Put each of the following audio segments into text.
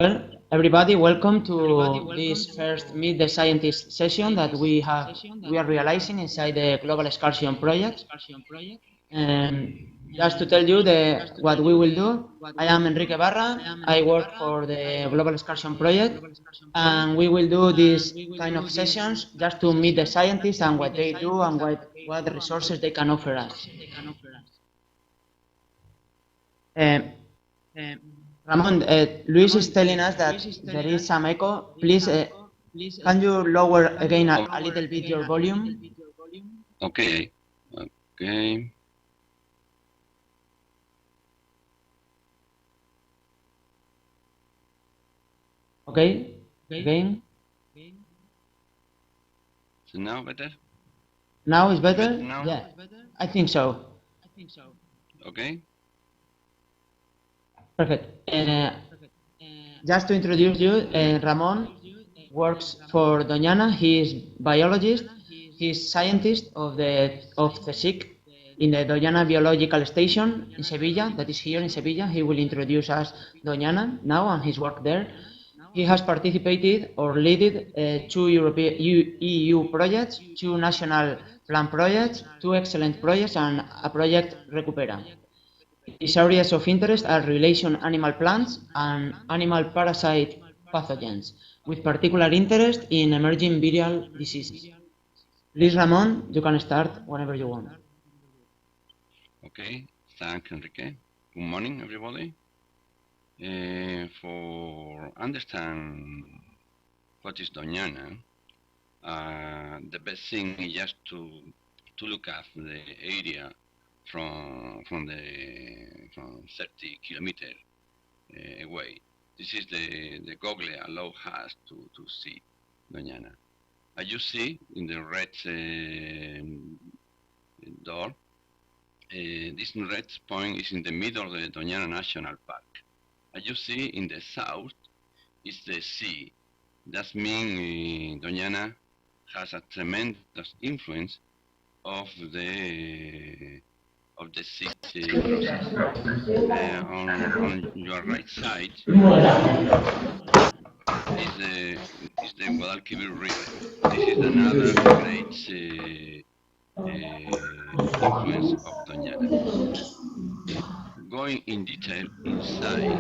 Well, everybody, welcome to this first Meet the Scientist session that we are realizing inside the Global Excursion project. Just to tell you what we will do, I am Enrique Barra. I work for the Global Excursion project, and we will do these kind of sessions just to meet the scientists and what they do and what resources they can offer us. Ramon, Luis is telling us that there is some echo. Please, can you lower again a little bit your volume? Okay. Okay. Okay. Again. So now better? Now is better? Now? Yeah, I think so. Okay. Perfect. Just to introduce you, Ramon works for Doñana. He is biologist. He is scientist of the ViSH in the Doñana Biological Station in Sevilla. That is here in Sevilla. He will introduce us Doñana now and his work there. He has participated or led two European EU projects, two national plan projects, two excellent projects, and a project Recupera. His areas of interest are relation animal plants and animal parasite pathogens, with particular interest in emerging viral diseases. Please, Ramon, you can start whenever you want. Okay, thank Enrique. Good morning, everybody. For understand what is Doñana, the best thing is just to look at the area from 30 kilometers away. This is the Google allow us to see Doñana. As you see in the red door, this red point is in the middle of the Doñana National Park. As you see in the south is the sea. That means Doñana has a tremendous influence of the sea process. On your right side is the Guadalquivir River. This is another great influence of Doñana. Going in detail inside,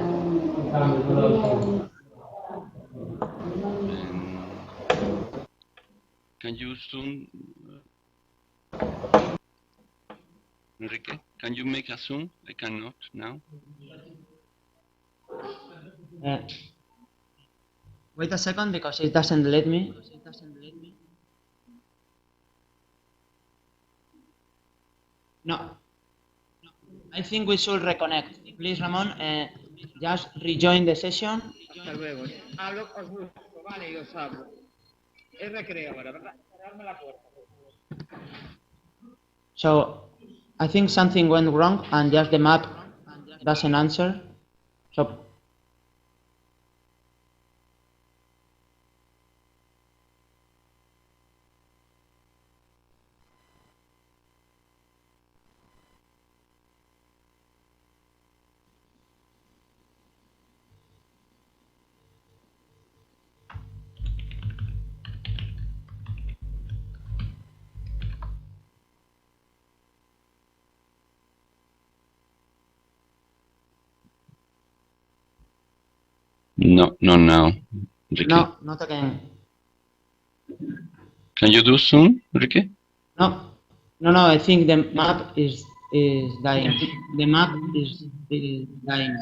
can you zoom, Enrique? Can you make a zoom? I cannot now. Wait a second because it doesn't let me. No. I think we should reconnect. Please, Ramon, just rejoin the session. Hasta luego. Os busco, vale, y os hablo. Es recreo ahora, ¿verdad? Cerrarme la puerta. So, I think something went wrong and just the map doesn't answer. So, No, not now, Enrique. no, not again. Can you do zoom, Enrique? No, I think the map is dying. The map is dying.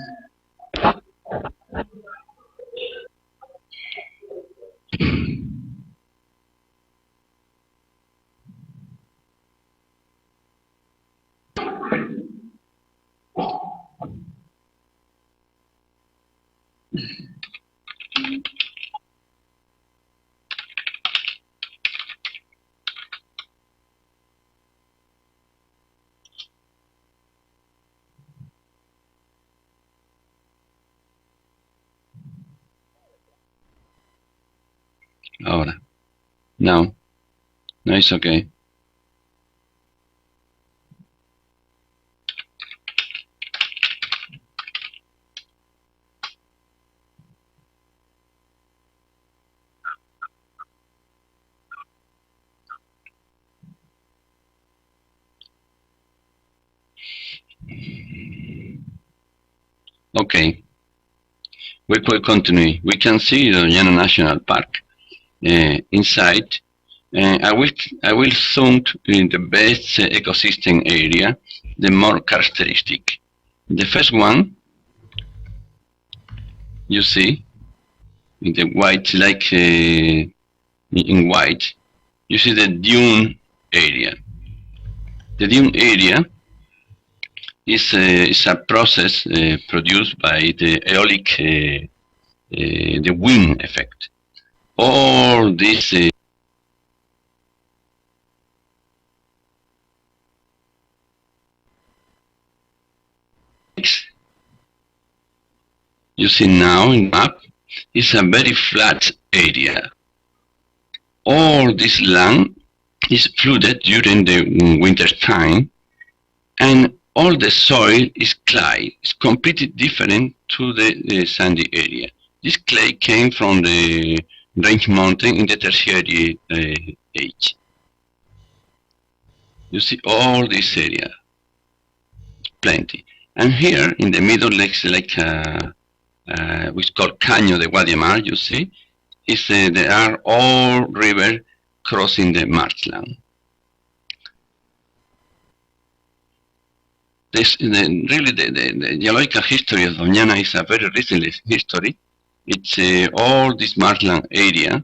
Ahora. No. No, it's okay. Okay, we will continue. We can see the Doñana National Park inside. I will zoom in the best ecosystem area, the more characteristic. The first one, you see, in the white, like in white, you see the dune area. The dune area is a process produced by the aeolic, the wind effect. All this you see now in the map is a very flat area. All this land is flooded during the winter time, and all the soil is clay. It's completely different to the sandy area. This clay came from the range mountain in the tertiary age. You see all this area, plenty. And here in the middle, like which called Caño de Guadiamar, you see, is there are all rivers crossing the marshland. Really, the geological history of Doñana is a very recent history. It's all this marshland area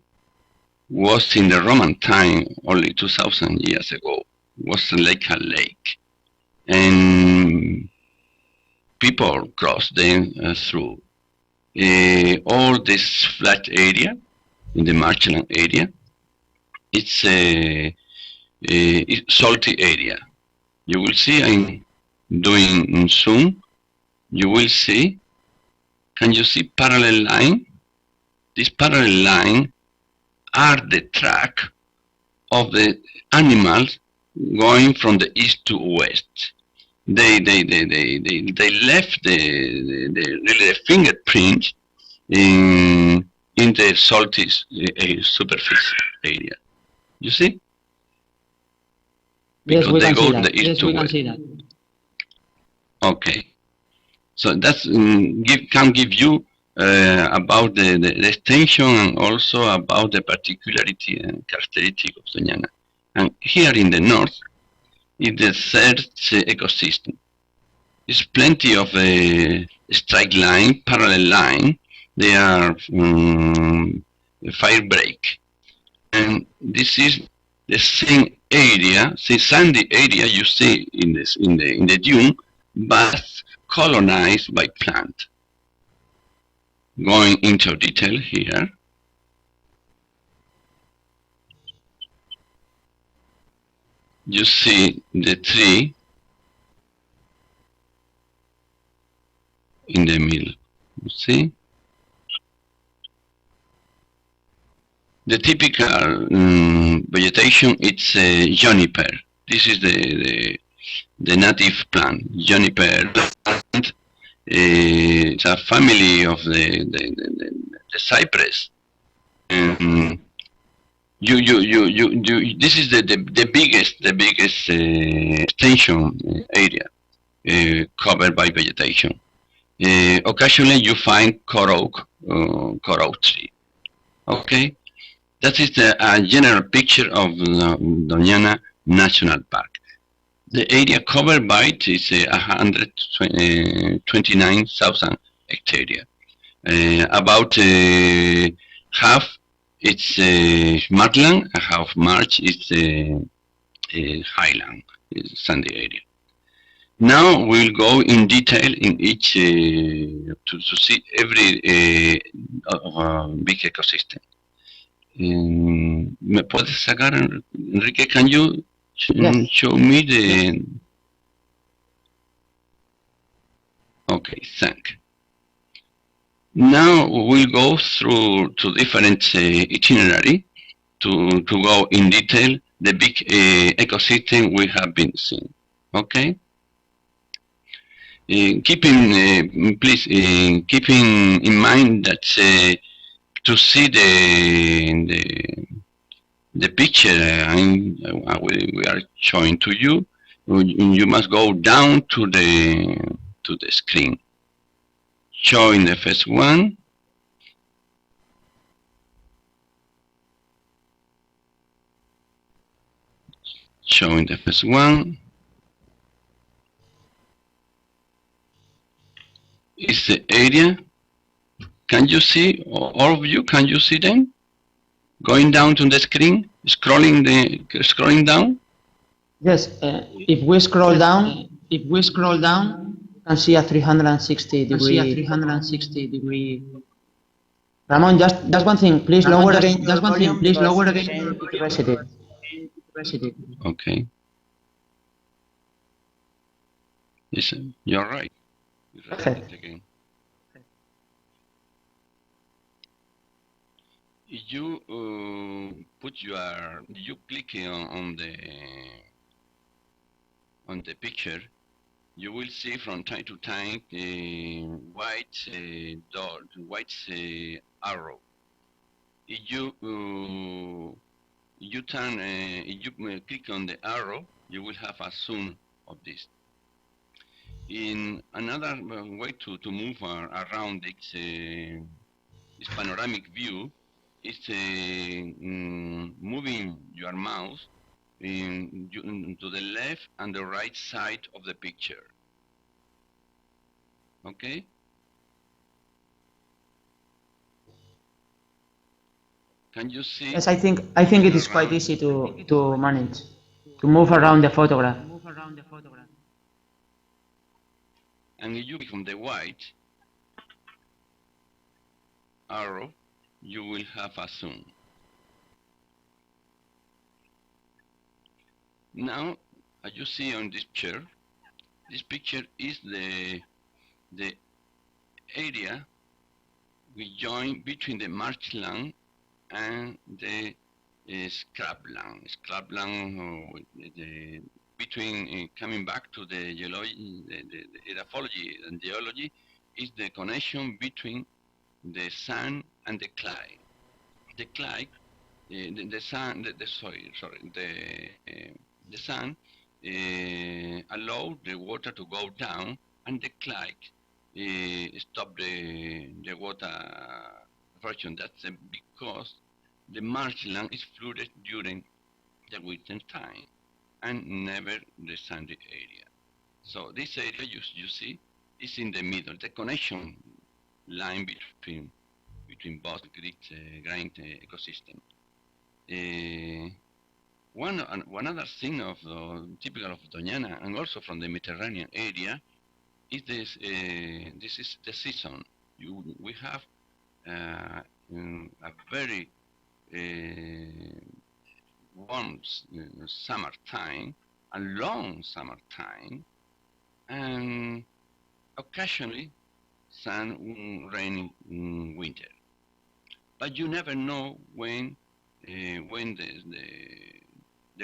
was in the Roman time, only 2,000 years ago, was like a lake. And people crossed them through all this flat area in the marshland area. It's a salty area. You will see, I'm doing zoom, you will see, can you see parallel line? This parallel line are the track of the animals going from the east to west. They left the fingerprint in the salty superficie area. You see? Yes, Because we they can go see from that. the east Yes, to we can west. see that. Okay, so that's can give you about the extension and also about the particularity and characteristic of Doñana. And here in the north is the third ecosystem. There's plenty of strike line, parallel line. They are fire break, and this is the same area, the sandy area you see in the dune, but colonized by plant. Going into detail here. You see the tree in the middle. You see? The typical vegetation, it's juniper. This is the native plant, juniper plant. It's a family of the cypress. This is the biggest extension area covered by vegetation. Occasionally you find core oak tree. Okay, that is the general picture of Doñana National Park. The area covered by it is 129,000 hectares. About half it's marshland, and half marsh is highland, sandy area. Now we'll go in detail in each to see every big ecosystem. ¿Me puedes sacar, Enrique? Can you show me the? Okay, thank. Now we'll go through to different itinerary to go in detail the big ecosystem we have been seeing. Okay. Keeping in mind that to see the picture we are showing to you, you must go down to the screen. showing the first one. Showing the first one. Is the area. Can you see, all of you, can you see them? Going down to the screen, scrolling down? Yes, if we scroll down, you can see a 360 degree. Ramon, just one thing, please lower again your volume because it's saying it's resetted. Okay. Listen, you're right. Okay. Again. If you you click on the picture, you will see from time to time a white dot, white arrow. If you click on the arrow, you will have a zoom of this. In another way to move around this panoramic view is moving your mouse to the left and the right side of the picture. Okay? Can you see? Yes, I think it is quite easy to manage, to move around the photograph. And if you click on the white arrow, you will have a zoom. Now, as you see on this picture is the area we join between the marshland and the scrubland. Between coming back to the geology, the edaphology and geology, is the connection between the sun and the clay. The clay, the sun allow the water to go down, and the clay stop the water version. That's because the marshland is flooded during the winter time and never the sandy area. So this area you see is in the middle, the connection line between both great ecosystem. One other thing of typical of Doñana and also from the Mediterranean area is this. This is the season. We have a very warm summertime, a long summertime, and occasionally some rainy winter. But you never know when the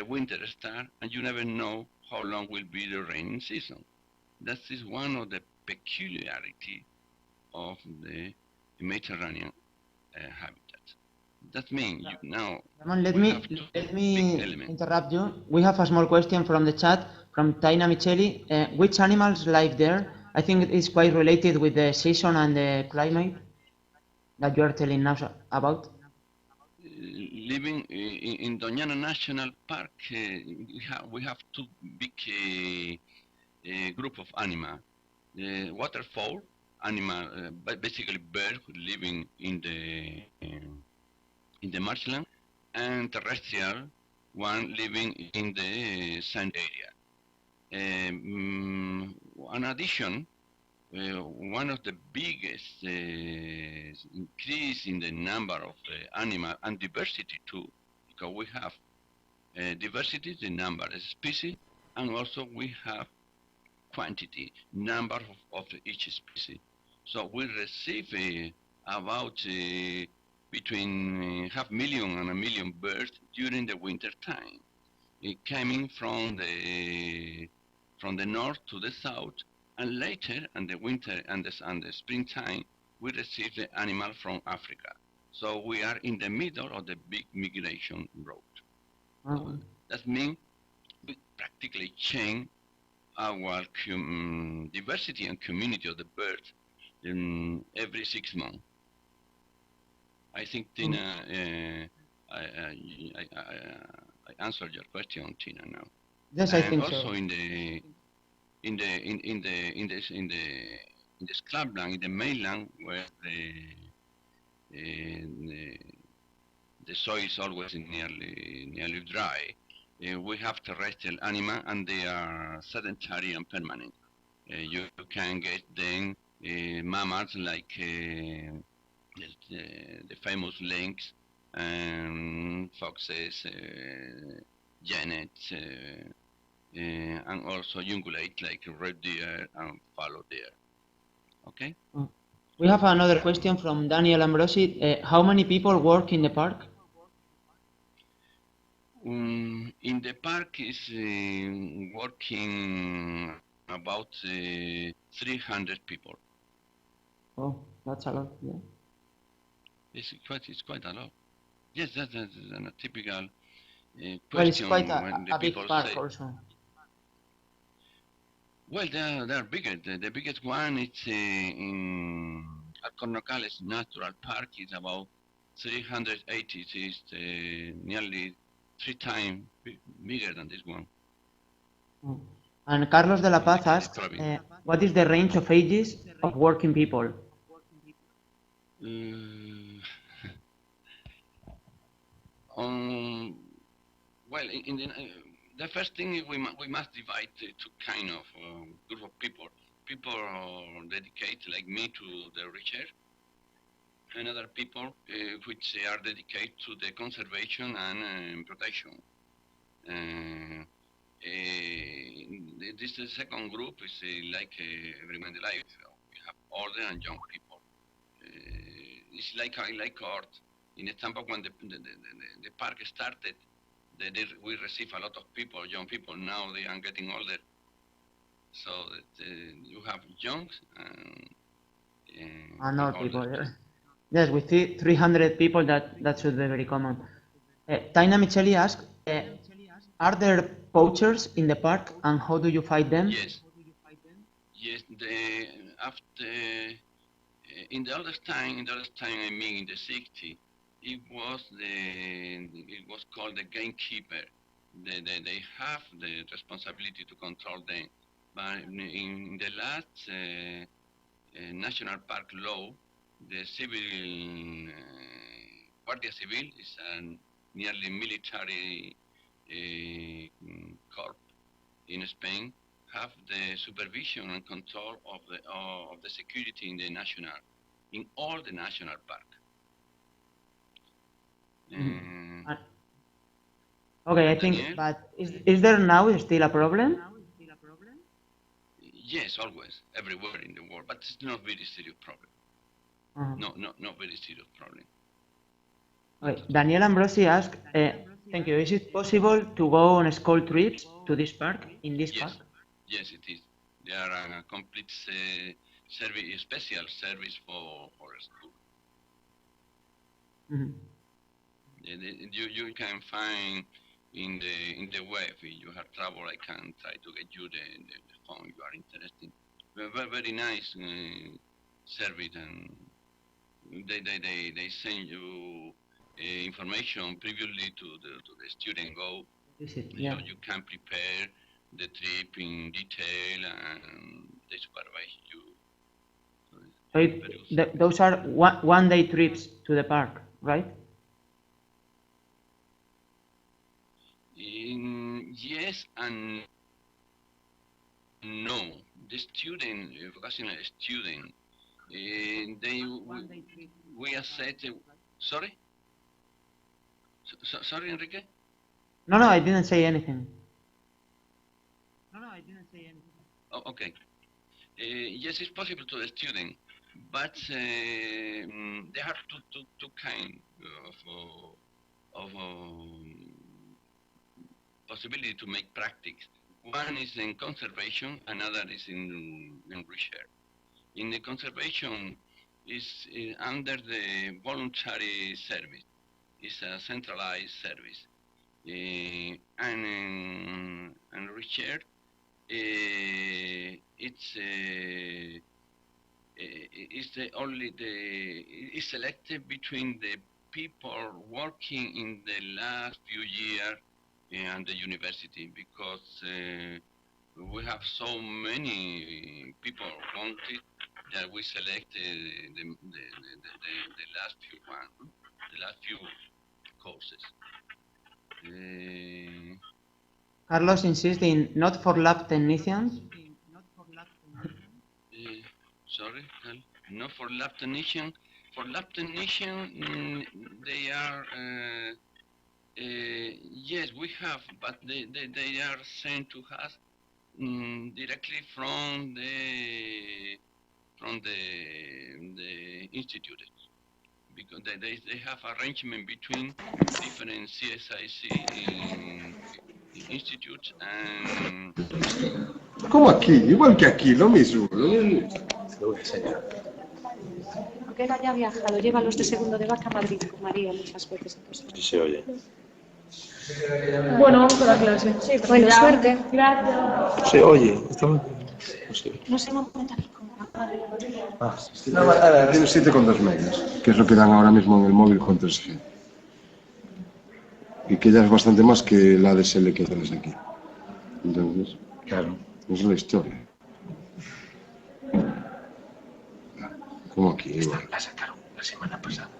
winter starts, and you never know how long will be the rainy season. That is one of the peculiarity of the Mediterranean habitat. That means now. Ramon, let me interrupt you. We have a small question from the chat from Taina Micheli. Which animals live there? I think it is quite related with the season and the climate that you are telling us about. Living in Doñana National Park, we have two big group of animals. Waterfowl animal, basically birds living in the marshland, and terrestrial one living in the sand area. In addition, one of the biggest increase in the number of animal and diversity too, because we have diversity, the number of species, and also we have quantity, number of each species. So we receive about between 500,000 and 1 million birds during the winter time, coming from the north to the south, and later in the winter and the springtime we receive the animal from Africa. So we are in the middle of the big migration route. So that means we practically change our diversity and community of the birds every 6 months. I think Tina, I answered your question, Tina. Now, Yes, I think so. also in the scrubland, in the mainland, where the soil is always nearly dry, we have terrestrial animals, and they are sedentary and permanent. You can get then mammals like the famous lynx, foxes, genets, and also ungulate like red deer and fallow deer. Okay? We have another question from Daniel Ambrosi. How many people work in the park? In the park is working about 300 people. Oh, that's a lot. Yeah. It's quite a lot. Yes, that's a typical question. Well, it's quite when the a big people park say, also. well, they're bigger. The biggest one is in Alcornocales Natural Park. Is about 380. It's nearly 3 times bigger than this one. And Carlos de la Paz asks, what is the range of ages of working people? Well, in the first thing is we must divide two kind of group of people. People dedicated like me to the research, and other people which are dedicated to the conservation and protection. This second group is like everyone in life. We have older and young people. It's like art. In example, when the park started, we receive a lot of people, young people. Now they are getting older. So that you have young and old people. Yes, we see 300 people. That should be very common. Taina Micheli asks, are there poachers in the park, and how do you fight them? Yes. Yes. In the other time, I mean in the 60s, it was called the gamekeeper. They have the responsibility to control them. But in the last national park law, the civil Guardia Civil is a nearly military corps in Spain, have the supervision and control of the security in all the national park. Okay, I think, but is there now still a problem? Yes, always, everywhere in the world, but it's not very serious problem. Not very serious problem. Okay. Daniel Ambrosi asks, thank you, is it possible to go on school trips to this park, park? Yes, it is. There are a complete service, special service for school. You can find in the web. If you have trouble, I can try to get you the phone you are interested. Very nice service, and they send you information previously to the student go. So you can prepare the trip in detail, and they supervise you. So those are one-day trips to the park, right? Yes and no. The student, vocational student, we are set. Sorry? Sorry, Enrique? No, I didn't say anything. Oh, okay. Yes, it's possible to the student, but they have two kind of possibility to make practice. One is in conservation, another is in research. In the conservation is under the voluntary service. It's a centralized service. And research, it's is the only is selected between the people working in the last few years and the university, because we have so many people wanted that we select the last few one, the last few courses. Carlos insists in not for lab technicians. Sorry, not for lab technician. For lab technician, they are yes, we have, but they are sent to us directly from the institute, because they have arrangement between different CSIC institutes and. Como aquí, igual que aquí, lo mismo. Lo mismo. Te lo voy a enseñar. Aunque él haya viajado, lleva los de segundo de vaca a Madrid con María muchas veces. Sí se oye. Bueno, vamos a la clase. Sí, buena suerte. Gracias. Se oye. No se me apunta aquí con Tiene 7,2 megas, que es lo que dan ahora mismo en el móvil con 3G. Y que ya es bastante más que la ADSL que tienes aquí. Entonces, claro, esa es la historia. Como aquí, igual. La sacaron la semana pasada.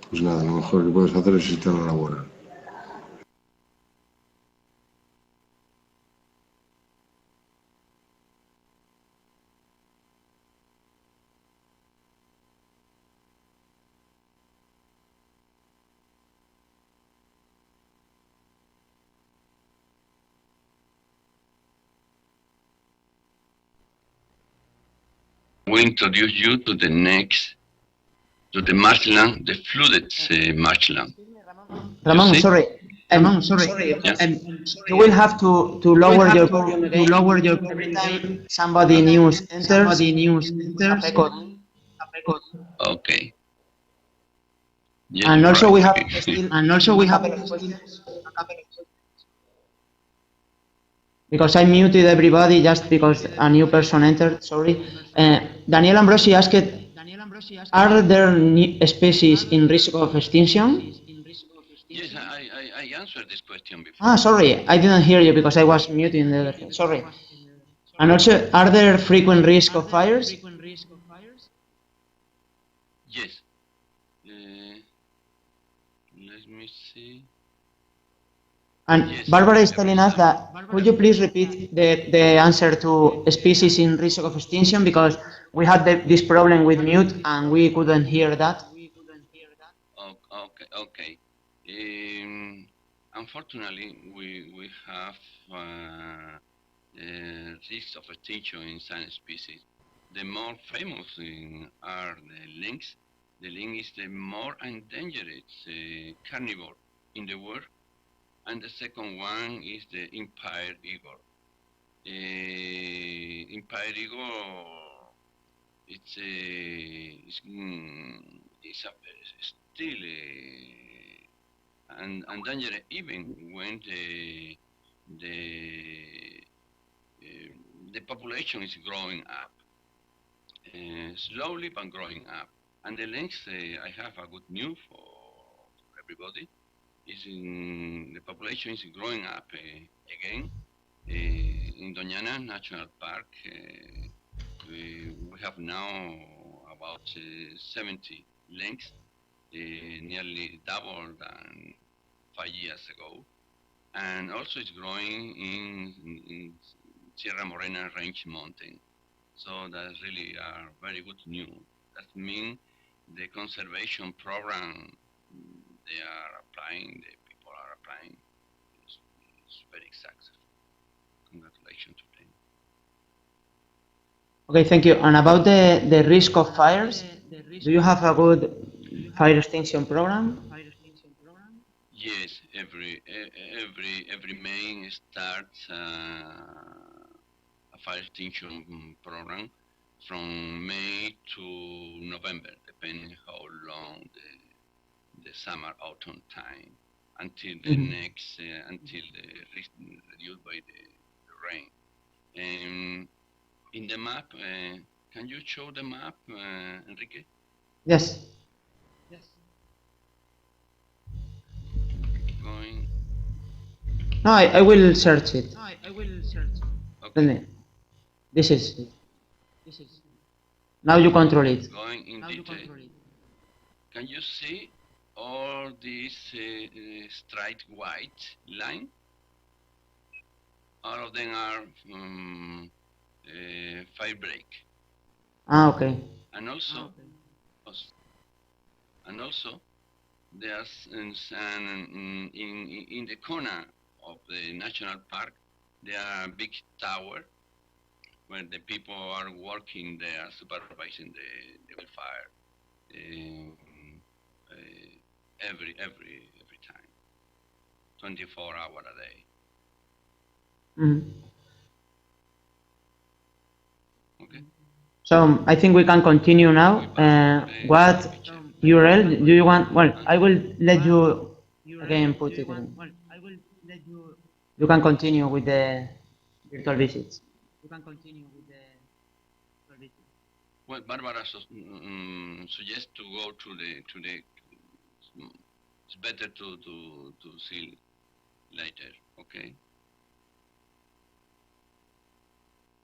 Pues nada, lo mejor que puedes hacer es irte a la laboral. We introduce you to the next, to the marshland, the flooded marshland. Ramon, sorry. Yeah. You will have to lower your volume every time somebody new enters. Okay. Yes, And also right. we have because I muted everybody just because a new person entered. Sorry. Daniel Ambrosi asked, are there new species in risk of extinction? Yes, I answered this question before. Ah, sorry, I didn't hear you because I was muting the other thing. Sorry. And also, are there frequent risk of fires? Yes. Let me see. And Yes, Barbara is telling us that, could you please repeat the answer to species in risk of extinction, because we had this problem with mute and we couldn't hear that. Okay. Unfortunately, we have risks of extinction in some species. The more famous are the lynx. The lynx is the more endangered carnivore in the world. And the second one is the impaired eagle. Impaired eagle, it's still endangered even when the population is growing up, slowly but growing up. And the lynx, I have a good news for everybody. The population is growing up again. In Doñana National Park, we have now about 70 lynx, nearly double than 5 years ago. And also it's growing in Sierra Morena Range Mountain. So that's really very good news. That means the conservation program they are applying, the people are applying, it's very successful. Congratulations to them. Okay, thank you. And about the risk of fires, do you have a good fire extinction program? Yes, every May starts a fire extinction program from May to November, depending how long the summer autumn time, until the next until the reduced by the rain. And in the map, can you show the map, Enrique? Yes. Going. No, I will search it. Okay. This is it. Now you control it. Going in detail. Can you see all these straight white line? All of them are fire break. Ah, okay. And also, there's in the corner of the national park, there are a big tower where the people are working there, supervising the wildfire every time, 24 hours a day. Mm. Okay. So I think we can continue now. What URL do you want? Well, I will let you again put it in. You can continue with the virtual visits. Well, Barbara suggests to go to the. It's better to see later. Okay.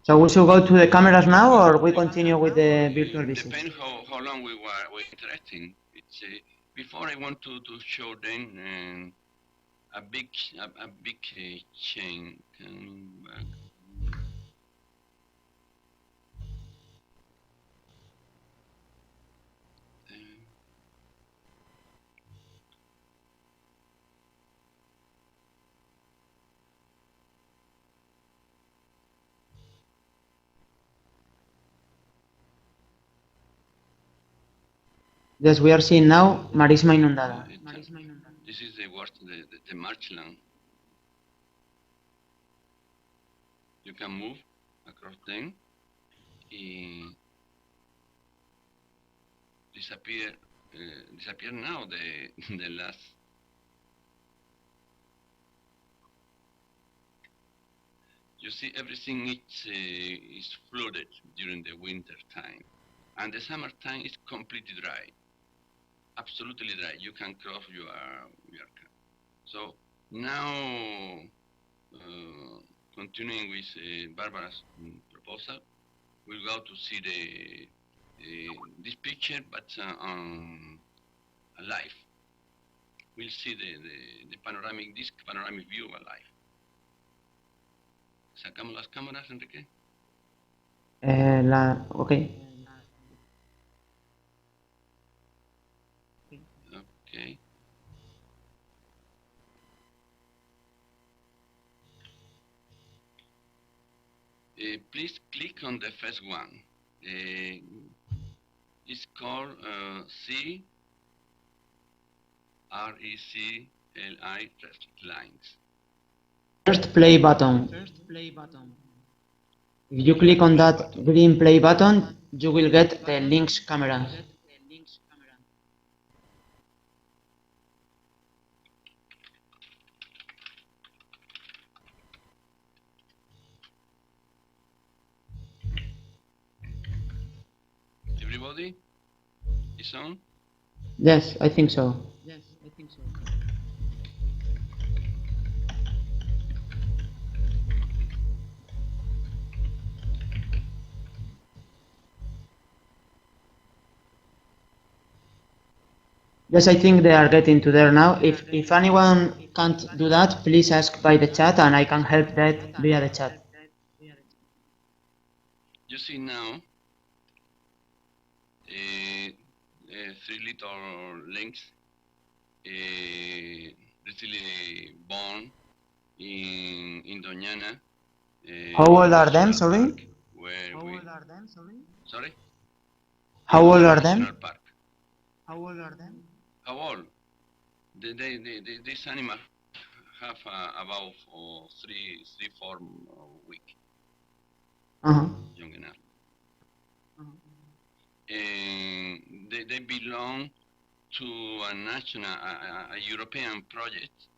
So we should go to the cameras now, or we continue with the virtual visits? Depends how long we're interested. It's before I want to show them a big chain coming back. Yes, we are seeing now Marisma inundada. This is the marshland. You can move across them. Disappear now the last. You see, everything is flooded during the winter time, and the summertime is completely dry, absolutely dry. You can cross your car. So now, continuing with Barbara's proposal, we'll go to see this picture, but alive. We'll see the panoramic view alive. ¿Sacamos las cámaras, Enrique? Okay. Okay. Please click on the first one. It's called CRECLI lines. First play button. If you click on that green play button, you will get the links camera. Everybody is on? Yes, I think so. Yes, I think they are getting to there now. If anyone can't do that, please ask by the chat and I can help that via the chat. You see now three little links recently born in Doñana. How old are them, sorry? Sorry? How old are them? How old? These animals have about 3-4 weeks. Young enough. And they belong to a national, a European project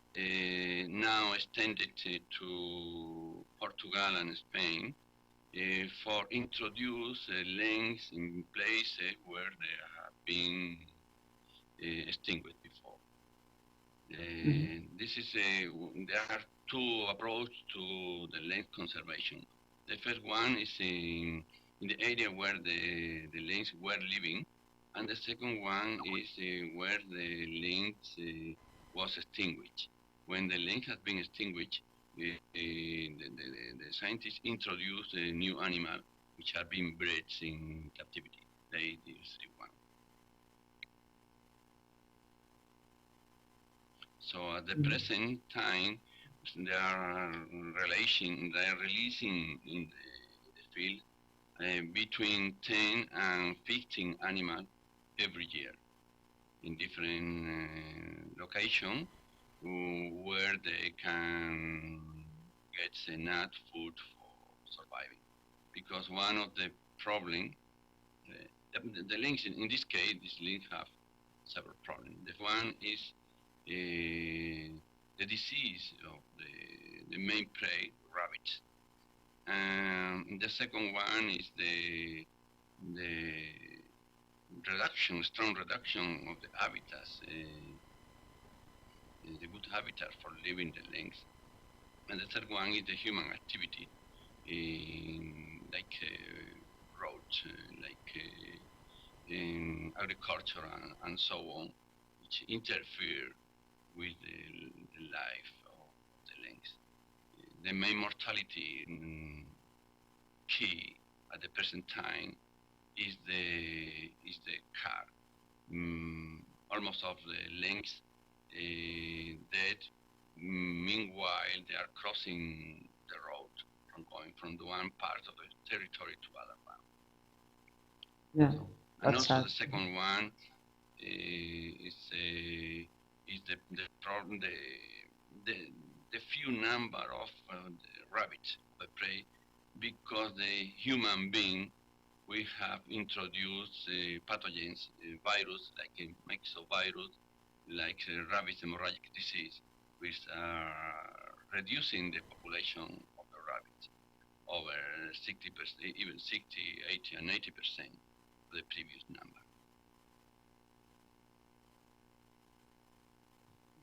now extended to Portugal and Spain, for introduce links in places where they have been extinguished before. This is there are two approaches to the link conservation. The first one is in the area where the links were living, and the second one is where the links was extinguished. When the link has been extinguished, the scientists introduce a new animal which have been bred in captivity. They use one. So at the present time, they are releasing in the field between 10 and 15 animals every year in different locations where they can get enough food for surviving. Because one of the problems, the links in this case, these links have several problems. The one is the disease of the main prey, rabbits. And the second one is the strong reduction of the habitats, the good habitat for living the lynx. And the third one is the human activity, like roads, like in agriculture and so on, which interfere with the life of the lynx. The main mortality key at the present time is the car. Almost of the lynx dead. Meanwhile, they are crossing the road from going from the one part of the territory to other one. Yeah, and that's also sad. the second one is the problem, the few number of the rabbits of prey, because the human being, we have introduced pathogens, virus like a myxovirus, like rabbit hemorrhagic disease, which are reducing the population of the rabbits over 60%, even 60, 80, and 80% of the previous number.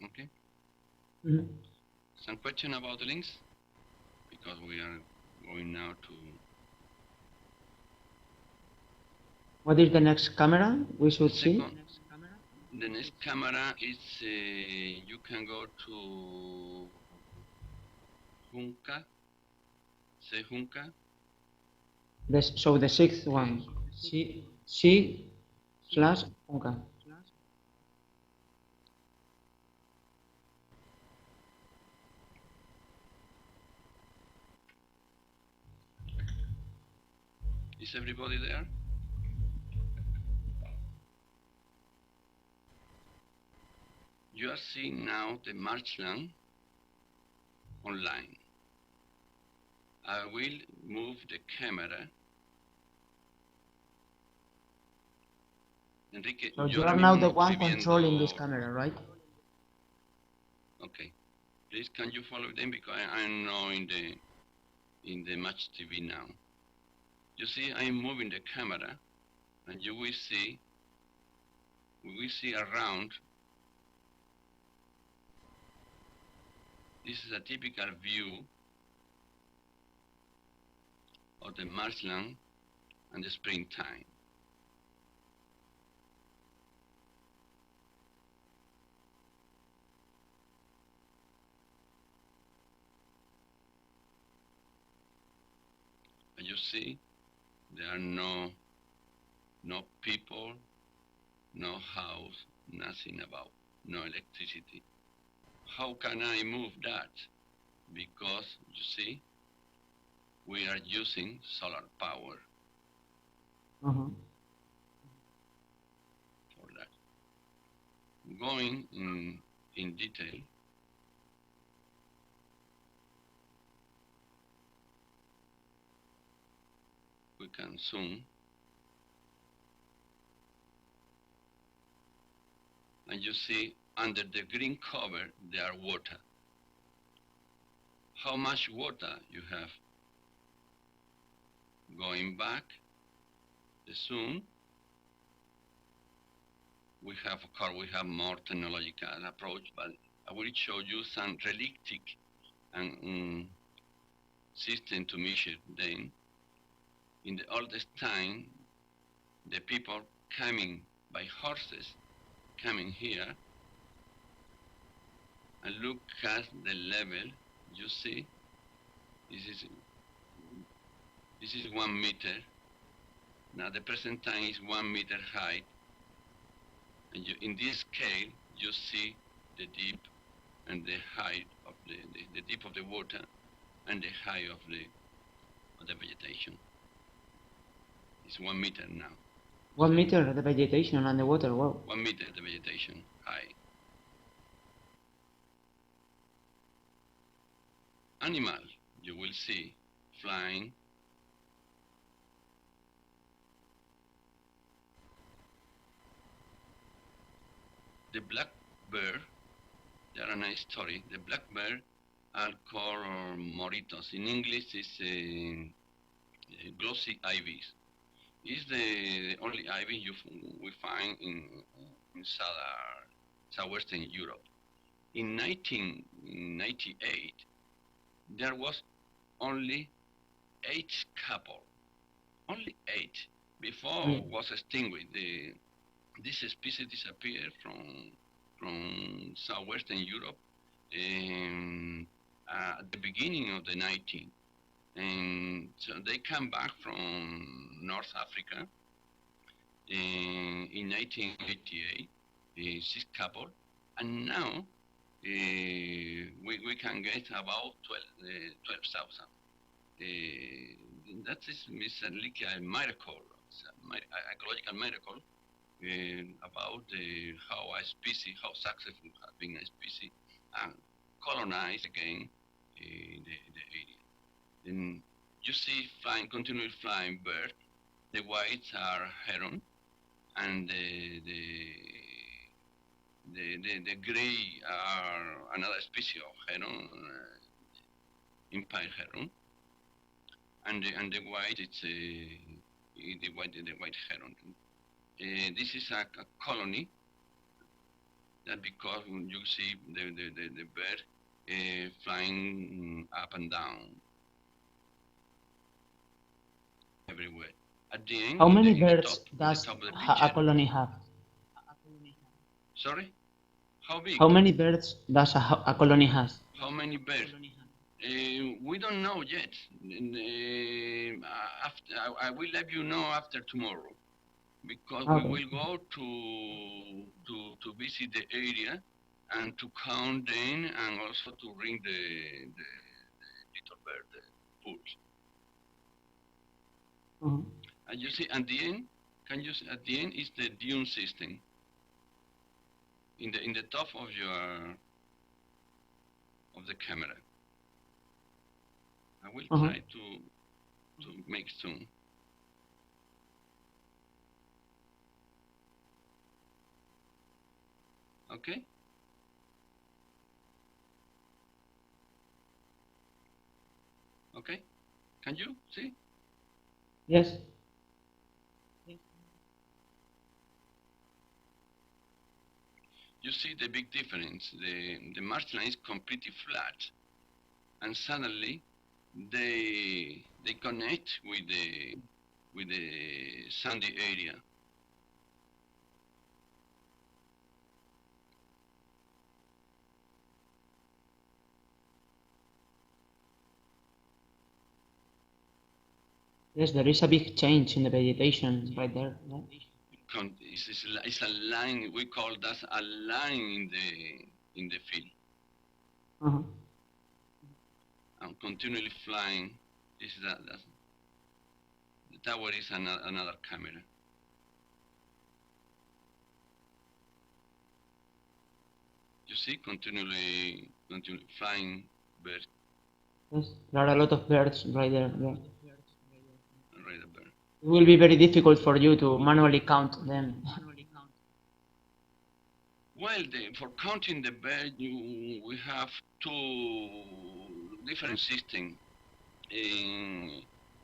Okay. Mhm. Some question about the links? Because we are going now to... What is the next camera we should see? The next camera is, you can go to Junca, say Junca. So the sixth one. C/Unca. Is everybody there? You are seeing now the marshland online. I will move the camera. Enrique, So you ahora are now mismo the no one estoy controlling this viendo... camera, right? Okay. Please, can you follow them, because I'm now in the Match TV now. You see, I'm moving the camera, and you will see, we will see around. This is a typical view of the marshland and the springtime. And you see, there are no people, no house, nothing about, no electricity. How can I move that? Because, you see, we are using solar power Uh-huh. for that. Going in detail, we can zoom, and you see under the green cover there are water. How much water you have? Going back, the zoom. We have, of course, we have more technological approach, but I will show you some realistic and system to measure them. In the oldest time, the people coming by horses, coming here, and look at the level. You see, this is 1 meter. Now the present time is 1 meter high, and in this scale you see the deep and the height of the deep of the water and the height of the vegetation. It's 1 meter now. 1 meter the vegetation and the water. Wow. 1 meter the vegetation high. Animal you will see flying. The black bear, they are a nice story. The black bear are called moritos. In English, it's glossy ivies. It's the only ivy we find in southwestern Europe. In 1998, there was only 8 couple. Only 8. Before was extinguished. This species disappeared from southwestern Europe at the beginning of the 19th. And so they come back from North Africa in 1988, 6 couple, and now we can get about 12,000. That is like a miracle, an ecological miracle. About how a species, how successful has been a species, and colonize again the area. And you see continually flying birds. The whites are heron, and the gray are another species of heron, empire heron, and the white it's the white heron. This is a colony that because you see the bird flying up and down everywhere. At the end, How many birds does a colony have? Sorry? How big? How many birds does a colony have? How many birds? We don't know yet. I will let you know after tomorrow. Because we will go to visit the area and to count them and also to ring the little bird, the pools. And you see at the end, at the end is the dune system. In the top of the camera. I will try to make zoom. Okay. Okay. Can you see? Yes. You see the big difference. The marshland is completely flat, and suddenly they connect with the sandy area. Yes, there is a big change in the vegetation right there. Yeah. It's a line. We call that a line in the field. I'm continually flying. This is the tower is another camera. You see, continually flying birds. Yes, there are a lot of birds right there. Yeah. Right It will be very difficult for you to manually count them. Well, for counting the birds, we have 2 different systems.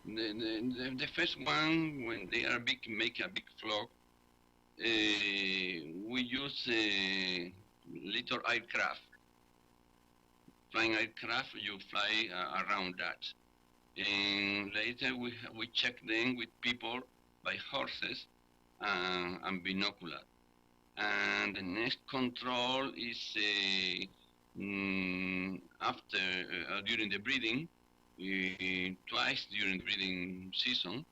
The first one, when they are big, make a big flock, we use little aircraft. Flying aircraft, you fly around that. And later we check them with people by horses and binocular. And the next control is after during the breeding, twice during the breeding season.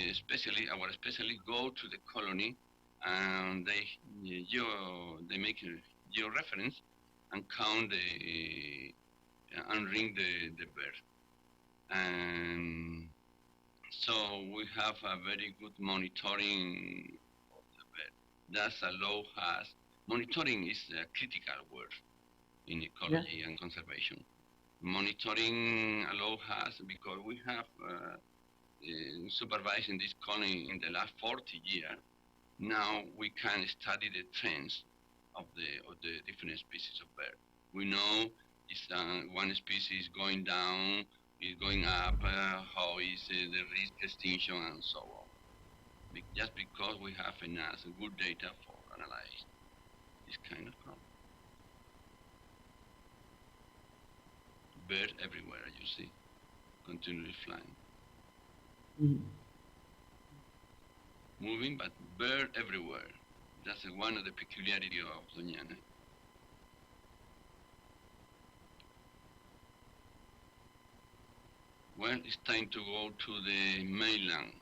Especially our specialists go to the colony and they make a georeference and count and ring the bird. And so we have a very good monitoring of the bird. That's allow us. Monitoring is a critical word in ecology and conservation. Monitoring allow us because we have supervising this colony in the last 40 years. Now we can study the trends of the different species of bird. We know if one species going down, is going up, how is the risk extinction, and so on. Just because we have enough good data for analyze this kind of problem. Bird everywhere, you see, continually flying. Moving, but bird everywhere. That's one of the peculiarities of Doñana. Well, it's time to go to the mainland.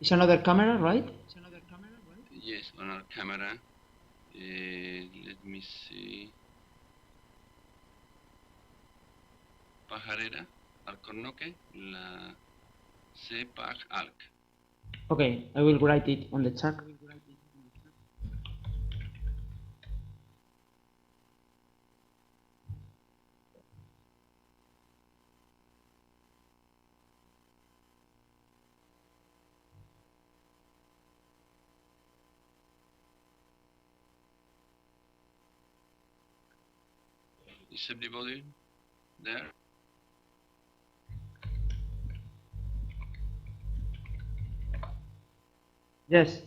It's another camera, right? Yes, on our camera. Let me see. Pajarera, Alcornoque, la CEPAG ALC. Okay, I will write it on the chat. Is everybody there? Yes.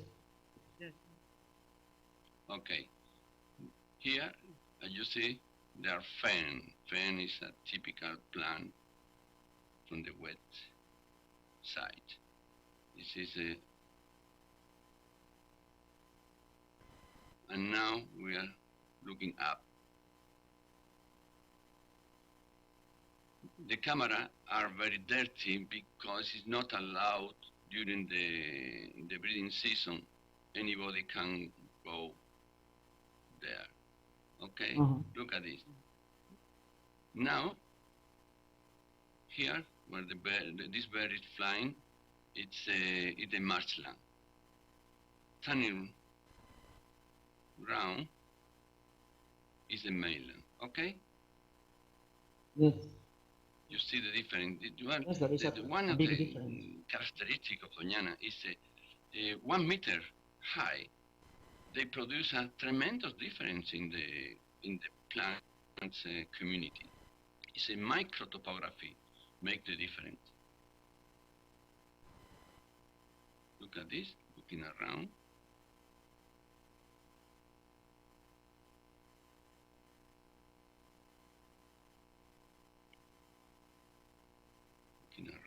Okay. Here, as you see, there are fern. Fern is a typical plant from the wet side. This is a... And now we are looking up. The camera are very dirty because it's not allowed during the breeding season. Anybody can go there. Okay, Look at this. Now, here where this bird is flying, it's a marshland. Turning round is the mainland. Okay. Yes. You see the difference. Yes, there is One a of big the difference. characteristics of Doñana is 1 meter high. They produce a tremendous difference in the plants community. It's a microtopography make the difference. Look at this, looking around.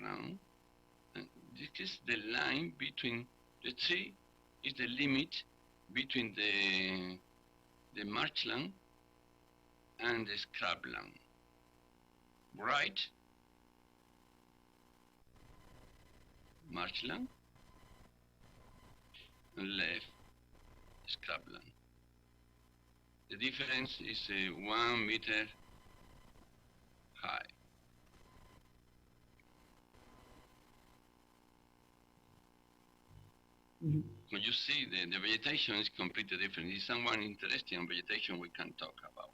Around, and this is the line between the tree is the limit between the marshland and the scrubland. Right, marshland, and left, scrubland. The difference is 1 meter high. When you see the vegetation is completely different. If someone interested in vegetation, we can talk about.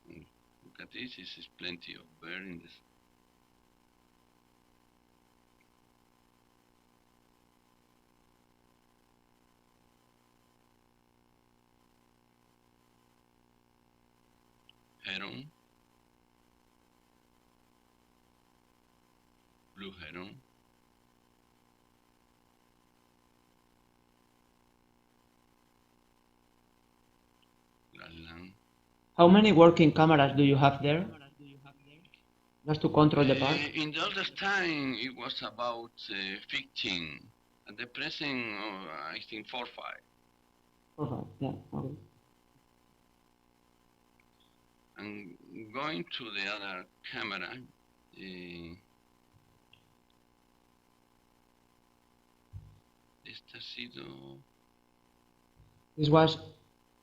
Look at this. This is plenty of bird in this. Heron. heron. Greenland. How many working cameras do you have there? Just to control the park? In the older time, it was about 15. At the present, I think 4 or 5. Okay, yeah, okay. And going to the other camera, este ha sido This was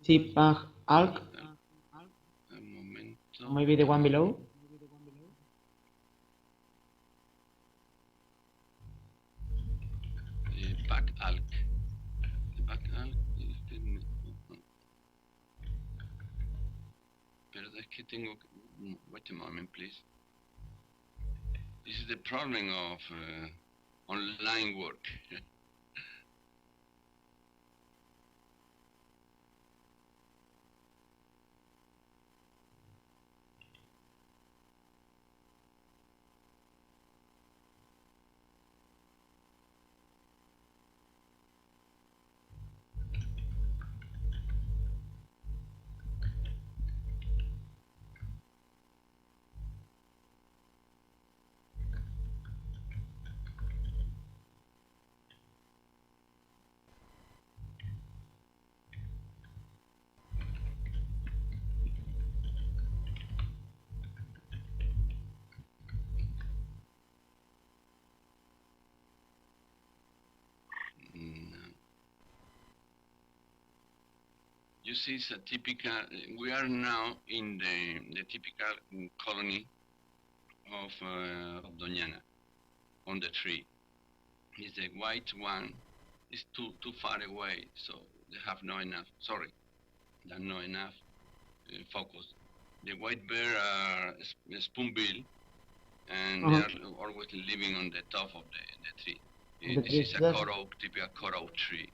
T-Pag Alk, un momento. maybe the one below. Pack Alk. Pack Alk. Pero es que tengo que... Wait a moment, please. This is the problem of online work. You see, it's a typical, we are now in the typical colony of Doñana, on the tree. It's the white one, is too far away, so they have not enough, focus. The white bear are spoonbill, and they are always living on the top of the tree. This is a typical coral tree.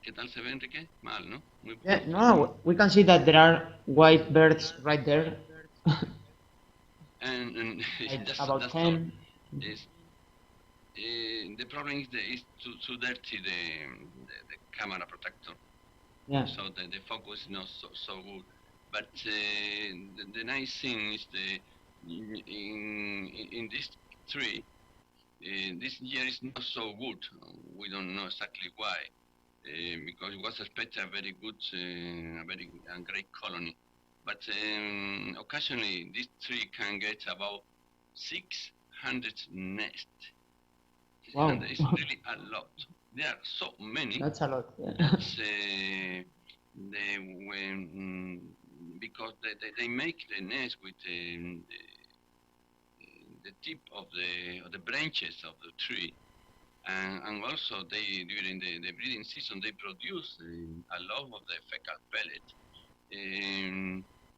¿Qué tal se ve, Enrique? Mal, ¿no? Muy Yeah, no, we can see that there are white birds right there. and Like that's, about that's 10. The problem is too dirty the camera protector. Yeah. So the focus is not so good. But the nice thing is in this tree, this year is not so good. We don't know exactly why. Because it was expected a very good, a great colony. But occasionally this tree can get about 600 nests. Wow. It's really a lot. There are so many. That's a lot. Yeah. Because they make the nest with the tip of the branches of the tree. And also during the breeding season they produce a lot of the fecal pellet.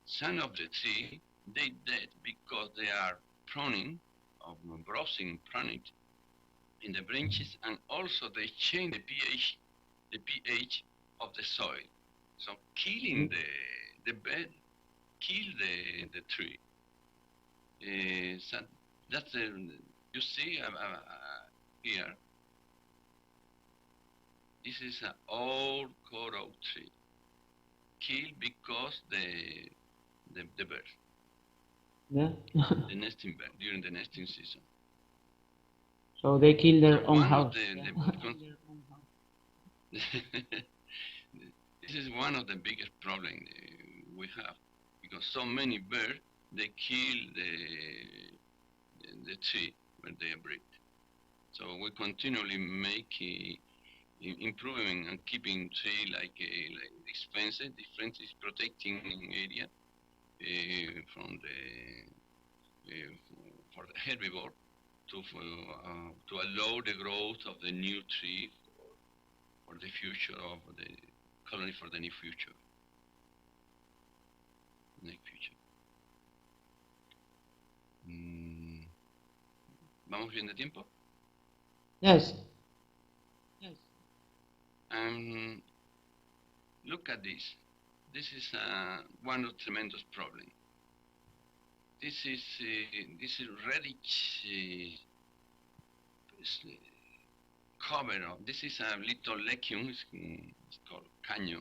Some of the tree they dead because they are pruning or browsing pruning in the branches, and also they change the pH of the soil. So killing the bed, kill the tree. So that's you see here. This is an old coral tree, killed because the bird, Yeah. the nesting bird during the nesting season. So they kill their own house. This is one of the biggest problems we have, because so many birds they kill the tree where they breed. So we continually make improving and keeping tree like this fence. This fence is protecting area from for the herbivore to allow the growth of the new tree for the future of the colony, for the near future. ¿Vamos bien de tiempo? Yes. Look at this. This is one of the tremendous problem. This is reddish cover of, this is a little legume, it's called caño.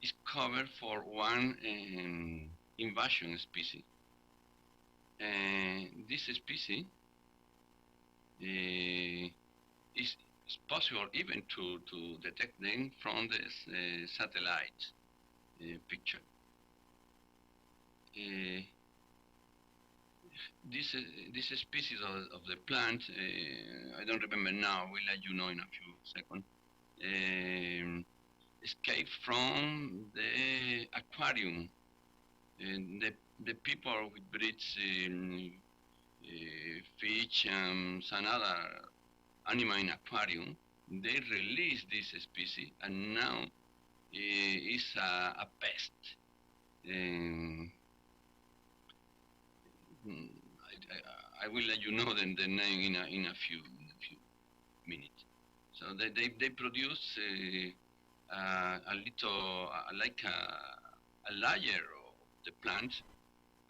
It's covered for one invasion species. This species is possible even to detect them from the satellite picture. This species of the plant, I don't remember now, we'll let you know in a few seconds, escaped from the aquarium. And the people who breeds fish and some other animal in aquarium, they release this species, and now it's a pest. I will let you know the name in a few minutes. So they produce a little like a layer of the plant,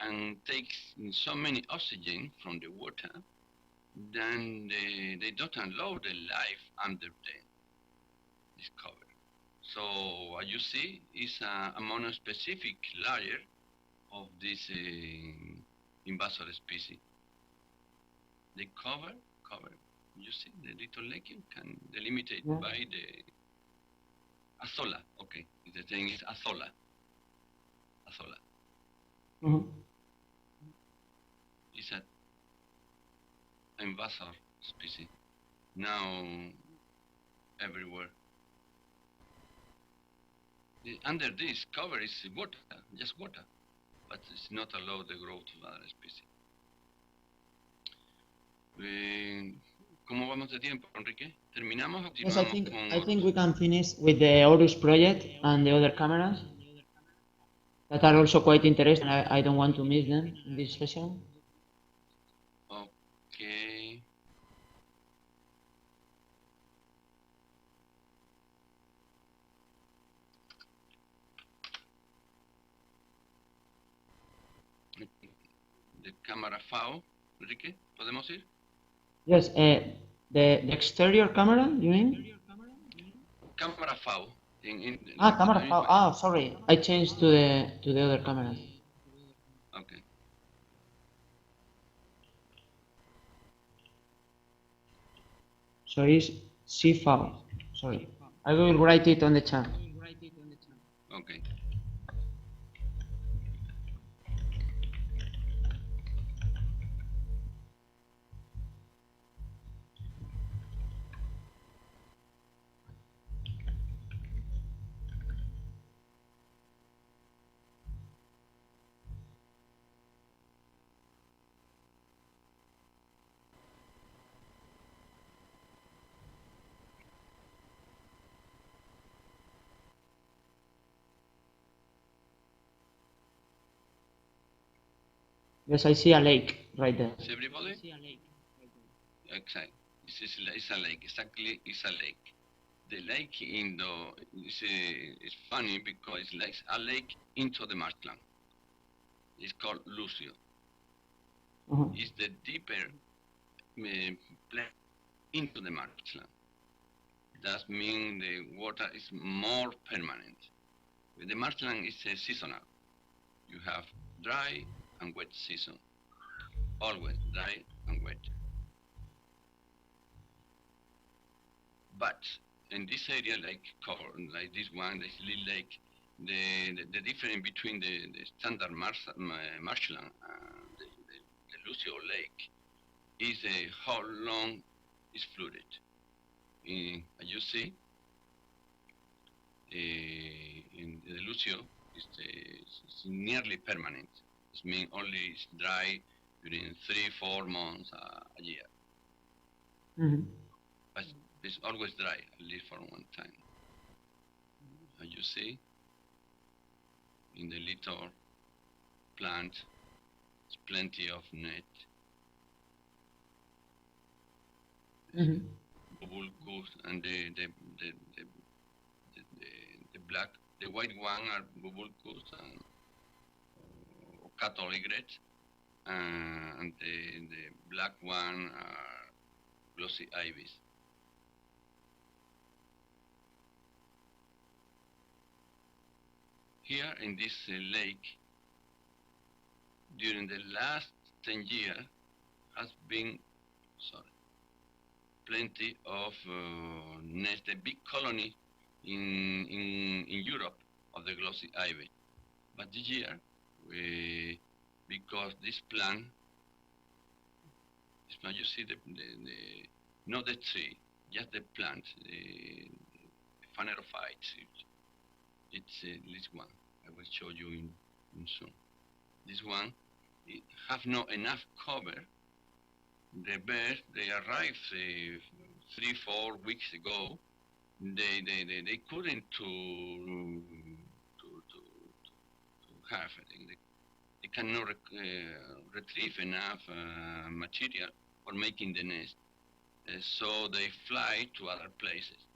and takes so many oxygen from the water, then they don't allow the life under this cover. So what you see is a monospecific layer of this invasor species. The cover, you see the little legume can delimited by the azolla. Okay, the thing is azolla. It's an invasor species. Now everywhere. Under this cover is water, just water, but it's not allowed the growth of other species. ¿Cómo vamos de tiempo, Enrique? ¿Terminamos o Yes, continuamos I think we can finish with the Horus project and the other cameras that are also quite interesting. I don't want to miss them in this session. Okay. De cámara FAO, Enrique, ¿podemos ir? Yes, the exterior camera, you mean? Cámara FAO. Camera FAO. Ah, sorry, I changed to the other camera. Okay. So it's CFAO. Sorry, I will write it on the chat. Okay. Yes, I see a lake right there. Is everybody? Exactly. It's a lake. Exactly, it's a lake. The lake is funny because it's like a lake into the marshland. It's called Lucio. It's the deeper place into the marshland. That means the water is more permanent. The marshland is seasonal. You have dry and wet season. Always dry and wet. But in this area, like this one, this little lake, the difference between the standard marshland and the Lucio Lake is how long it's flooded. As you see, in the Lucio, it's nearly permanent. It means only it's dry during 3-4 months a year. But it's always dry, at least for one time. As you see, in the little plant, there's plenty of net. Bulbous, and the black, the white one are bulbous and cattle egret, and the black one are glossy ibis. Here in this lake, during the last 10 years, has been plenty of nests, a big colony in Europe of the glossy ibis. But this year, because this plant, you see not the tree, just the plant, the phanerophytes. It's this one. I will show you in soon. This one, it have not enough cover. The birds, they arrived 3-4 weeks ago. They couldn't to have. They cannot retrieve enough material for making the nest. So they fly to other places.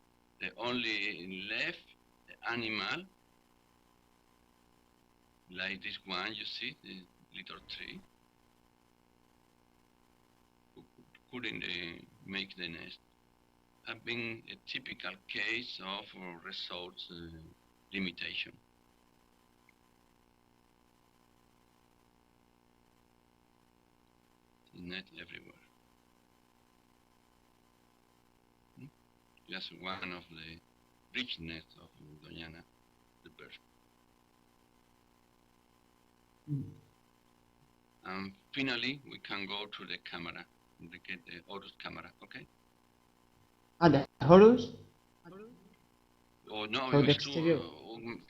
They only left the animal, like this one, you see, the little tree, who couldn't make the nest. Have been a typical case of results limitation. Not everywhere. Just one of the richness of Doñana, the bird. And finally, we can go to the camera, indicate the Horus camera, okay? The Horus? Oh, no, So the it's exterior,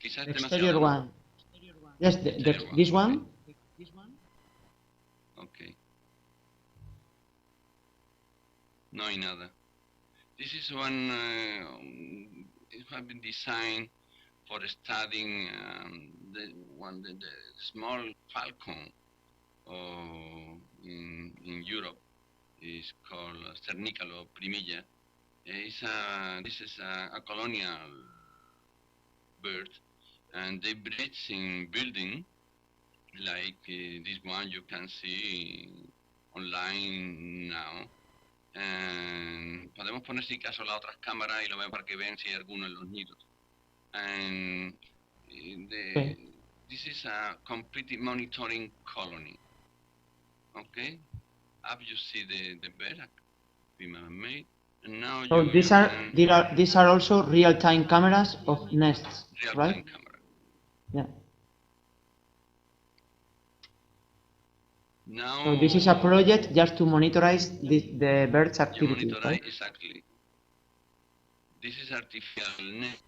quizás the demasiado. exterior one. Yes, this one. Okay. No hay nada. This is one, it has been designed for studying the small falcon in Europe. It's called Cernicalo primilla. This is a colonial bird, and they breed in building like this one you can see online now. Podemos poner si caso las otras cámaras y lo ven para que vean si hay alguno en los nidos. And this is a complete monitoring colony. Okay, up you see the bird, made. And now So these are also real-time cameras of nests, right? Real-time camera. Yeah. Now, So this is a project just to monitorize the birds' activity, right? Exactly. This is artificial net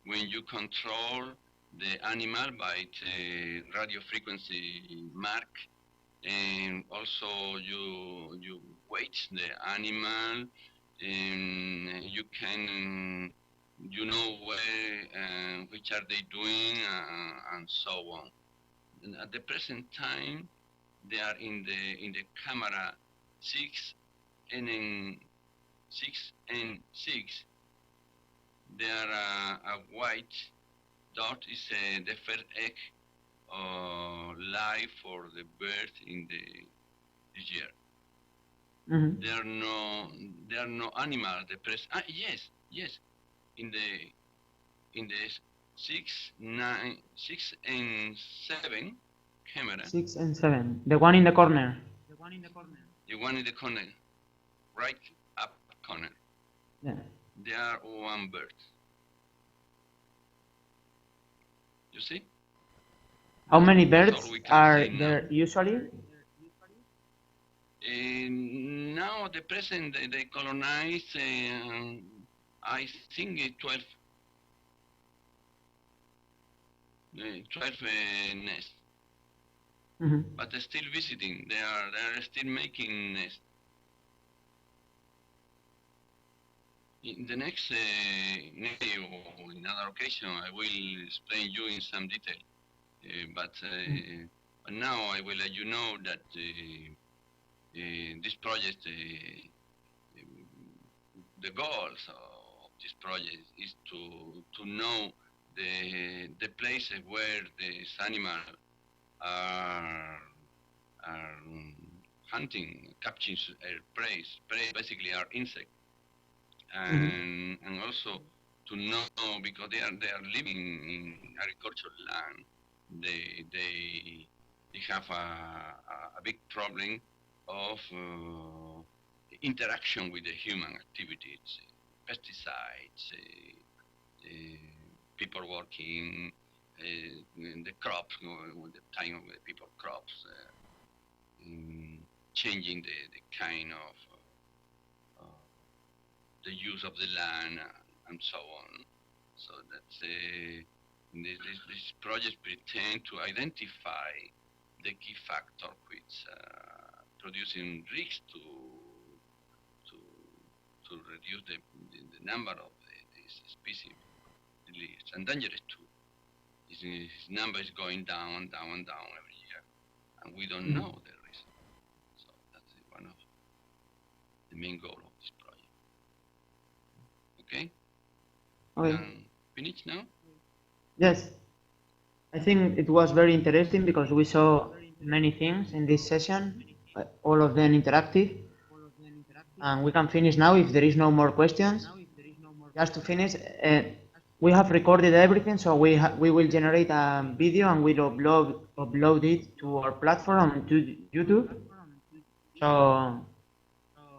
when you control the animal by the radio frequency mark, and also you weight the animal, and you can where which are they doing and so on. And at the present time, they are in the camera 6N6. They are a white dot is the first egg live for the bird in this year. Mm-hmm. There are no animals. Yes. In the 6 and 7 camera. 6 and 7. The one in the corner. The one in the corner, right up corner. Yeah. There are one bird. You see? How many birds are there usually? Now the present they colonize. I think 12 nests. Mm-hmm. But they're still visiting. They are still making nests. In the next or in another occasion, I will explain you in some detail. But now I will let you know that this project, the goals of this project is to know the places where these animals are hunting, capturing prey. Prey basically are insects, and also to know, because they are living in agricultural land. They have a big problem of interaction with the human activities, pesticides, people working, the crops, the time of the people crops, changing the kind of the use of the land and so on. So that's this project pretend to identify the key factor which producing risks to reduce the number of these species, and dangerous too. His number is going down every year, and we don't know the reason. So that's one of the main goal of this project. Okay? Okay. Finished now? Yes. I think it was very interesting because we saw many things in this session, all of them interactive. And we can finish now if there is no more questions. Just to finish, we have recorded everything, so we will generate a video and we'll upload it to our platform to YouTube. So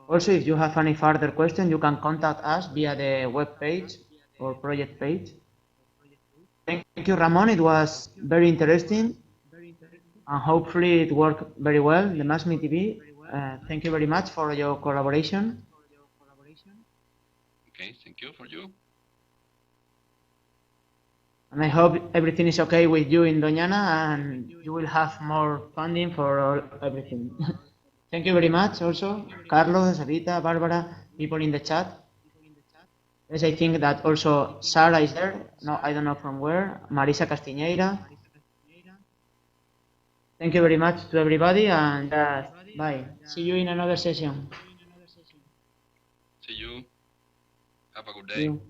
also, if you have any further questions, you can contact us via the web page or project page. Thank you, Ramon. It was very interesting, and hopefully it worked very well, the MassMe TV. Thank you very much for your collaboration. Okay, thank you for you. And I hope everything is okay with you in Doñana and you will have more funding for everything. Thank you very much also, Carlos, Rita, Barbara, people in the chat. Yes, I think that also Sarah is there. No, I don't know from where. Marisa Castiñeira. Thank you very much to everybody and bye. See you in another session. See you. Have a good See day. you.